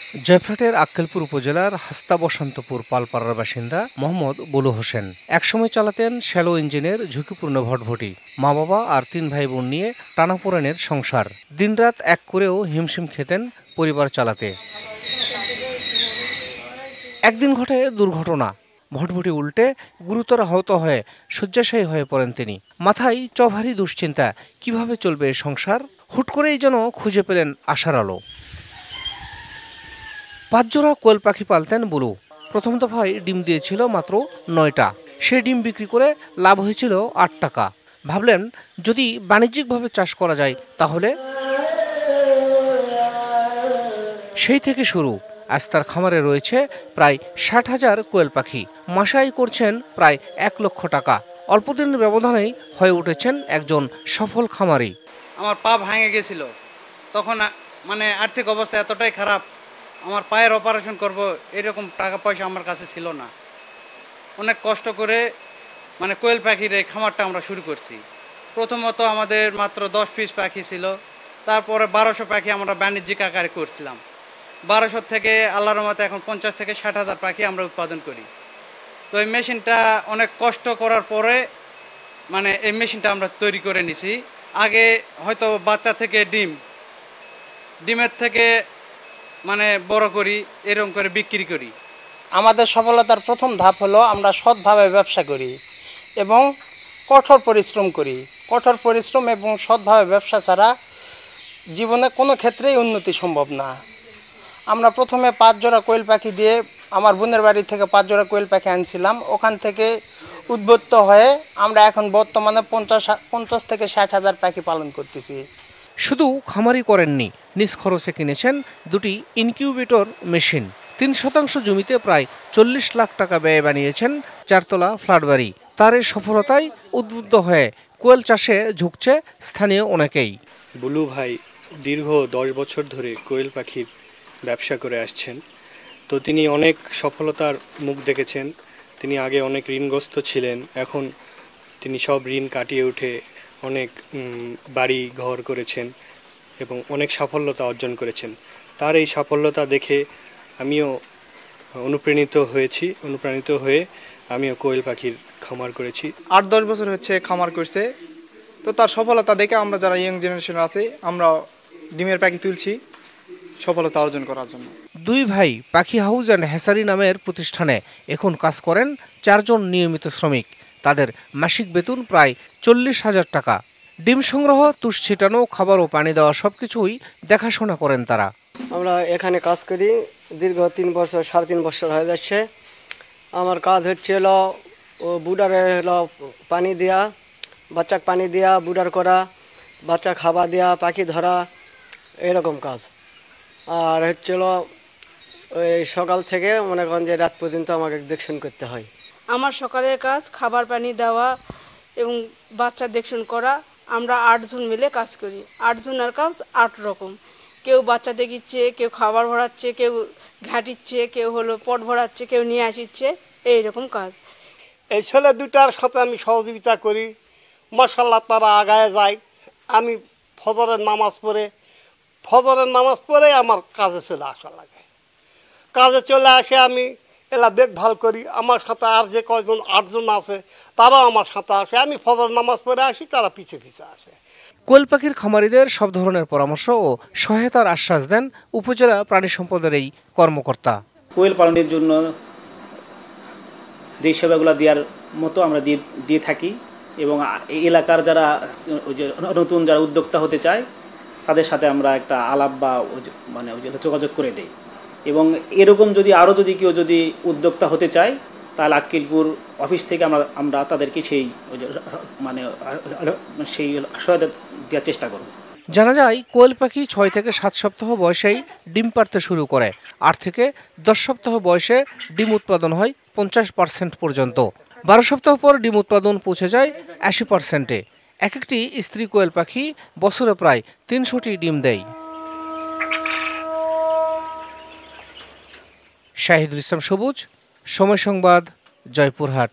জয়ফ্রাটের আক্কেলপুর উপজেলার হাস্তা বসন্তপুর পালপাড়ার বাসিন্দা মোহাম্মদ বুলু হোসেন একসময় চালাতেন শ্যালো ইঞ্জিনের ঝুঁকিপূর্ণ ভটভটি। মা বাবা আর ৩ ভাই বোন নিয়ে টানাপোড়েনের সংসার। দিনরাত এক করেও হিমশিম খেতেন পরিবার চালাতে। একদিন ঘটে দুর্ঘটনা। ভটভটি উল্টে গুরুতর আহত হয়ে শয্যাশায়ী হয়ে পড়েন তিনি। মাথায় চভারী দুশ্চিন্তা, কিভাবে চলবে সংসার। হুট করেই যেন খুঁজে পেলেন আশার আলো। ৫ জোড়া কোয়েল পাখি পালতেন বুলু। প্রথম দফায় ডিম দিয়েছিল মাত্র ৯টা। সেই ডিম বিক্রি করে লাভ হয়েছিল ৮ টাকা। ভাবলেন, যদি বাণিজ্যিকভাবে চাষ করা যায় তাহলে। সেই থেকে শুরু। আজ তার খামারে রয়েছে প্রায় ৬০,০০০ কোয়েল পাখি। মাসে আয় করছেন প্রায় ১ লক্ষ টাকা। অল্পদিনের ব্যবধানেই হয়ে উঠেছেন একজন সফল খামারি। আমার পা ভেঙে গেছিল, তখন আর্থিক অবস্থা এতটাই খারাপ, আমার পায়ের অপারেশন করব এরকম টাকা পয়সা আমার কাছে ছিল না। অনেক কষ্ট করে কোয়েল পাখির এই খামারটা আমরা শুরু করছি। প্রথমত আমাদের মাত্র 10 পিস পাখি ছিল, তারপরে 1200 পাখি আমরা বাণিজ্যিক আকারে করছিলাম। 1200 থেকে আল্লাহর রহমতে এখন 50 থেকে 60,000 পাখি আমরা উৎপাদন করি। তো এই মেশিনটা অনেক কষ্ট করার পরে এই মেশিনটা আমরা তৈরি করে নিছি। আগে হয়তো বাচ্চা থেকে ডিমের থেকে বড় করি, এরকম করে বিক্রি করি। আমাদের সফলতার প্রথম ধাপ হলো আমরা সৎভাবে ব্যবসা করি এবং কঠোর পরিশ্রম করি। কঠোর পরিশ্রম এবং সৎভাবে ব্যবসা ছাড়া জীবনে কোনো ক্ষেত্রেই উন্নতি সম্ভব না। আমরা প্রথমে ৫ জোড়া কোয়েল পাখি দিয়ে আমার বোনের বাড়ি থেকে ৫ জোড়া কোয়েল পাখি আনছিলাম। ওখান থেকে উদ্বুদ্ধ হয়ে আমরা এখন বর্তমানে ৫০ থেকে ৬০,০০০ পাখি পালন করতেছি। শুধু খামারি করেননি, নিজ খরচে কিনেছেন 2টি ইনকিউবেটর মেশিন। ৩% জমিতে প্রায় ৪০ লাখ টাকা ব্যয়ে বানিয়েছেন 4তলা ফ্ল্যাট বাড়ি। তার এই সফলতায় উদ্বুদ্ধ হয়ে কোয়েল চাষে ঝুঁকছে স্থানীয় অনেকেই। বুলু ভাই দীর্ঘ 10 বছর ধরে কোয়েল পাখির ব্যবসা করে আসছেন। তো তিনি অনেক সফলতার মুখ দেখেছেন। তিনি আগে অনেক ঋণগ্রস্ত ছিলেন, এখন তিনি সব ঋণ কাটিয়ে উঠে অনেক বাড়ি ঘর করেছেন এবং অনেক সাফল্যতা অর্জন করেছেন। তার এই সাফল্যতা দেখে আমিও অনুপ্রাণিত হয়ে আমিও কোয়েল পাখির খামার করেছি। ৮-১০ বছর হচ্ছে খামার করছে। তো তার সফলতা দেখে আমরা যারা ইয়ং জেনারেশন আছে আমরা ডিমের পাখি তুলছি সফলতা অর্জন করার জন্য। 2 ভাই পাখি হাউস অ্যান্ড হ্যাসারি নামের প্রতিষ্ঠানে এখন কাজ করেন 4 জন নিয়মিত শ্রমিক। তাদের মাসিক বেতন প্রায় 40,000 টাকা। ডিম সংগ্রহ, তুষ ছিটানো, খাবার ও পানি দেওয়া সবকিছুই দেখাশোনা করেন তারা। আমরা এখানে কাজ করি দীর্ঘ 3 বছর, 3.5 বছর হয়ে যাচ্ছে। আমার কাজ হচ্ছে বুডারে পানি দেওয়া, বাচ্চাকে পানি দেওয়া, বুডার করা, বাচ্চা খাবার দেওয়া, পাখি ধরা, এরকম কাজ। আর ওই সকাল থেকে মনে করেন যে রাত পর্যন্ত আমাকে দেখশন করতে হয়। আমার সকালের কাজ খাবার পানি দেওয়া এবং বাচ্চা দেখশন করা। আমরা 8 জন মিলে কাজ করি। 8 জনের কাজ 8 রকম। কেউ বাচ্চা দেখিচ্ছে, কেউ খাবার ভরাচ্ছে, কেউ ঘাটিচ্ছে, কেউ পট ভরাচ্ছে, কেউ নিয়ে আসিচ্ছে, এইরকম কাজ। এই ছেলে দুটার সাথে আমি সহযোগিতা করি। মাশাআল্লাহ তারা আগায় যায়। আমি ফজরের নামাজ পড়ে আমার কাজে চলে আসা লাগে। কাজে চলে আসে আমি এলা দেখভাল করি। আমার সাথে আর যে কয়জন 8 জন আছে তারাও আমার সাথে আসে। আমি ফজর নামাজ পড়ে আসি, তারা পিছে আসে। কোয়েল পাখির খামারিদের সব ধরনের পরামর্শ ও সহায়তার আশ্বাস দেন উপজেলা প্রাণী সম্পদের এই কর্মকর্তা। কোয়েল পালনের জন্য যে সেবাগুলো দেওয়ার মতো আমরা দিয়ে থাকি এবং এই এলাকার যারা নতুন যারা উদ্যোক্তা হতে চায় তাদের সাথে আমরা একটা আলাপ বা যোগাযোগ করে দেই। এবং এরকম যদি কেউ উদ্যোক্তা হতে চায় তাহলে আক্কেলপুর অফিস থেকে আমরা তাদেরকে সেই সহায়তা দেওয়ার চেষ্টা করব। জানা যায় কোয়েল পাখি 6 থেকে 7 সপ্তাহ বয়সেই ডিম পাড়তে শুরু করে। 8 থেকে 10 সপ্তাহ বয়সে ডিম উৎপাদন হয় 50% পর্যন্ত। 12 সপ্তাহ পর ডিম উৎপাদন পৌঁছে যায় 80%-এ। একটি স্ত্রী কোয়েল পাখি বছরে প্রায় 300টি ডিম দেয়। শাহিদুল ইসলাম সবুজ, সময় সংবাদ, জয়পুরহাট।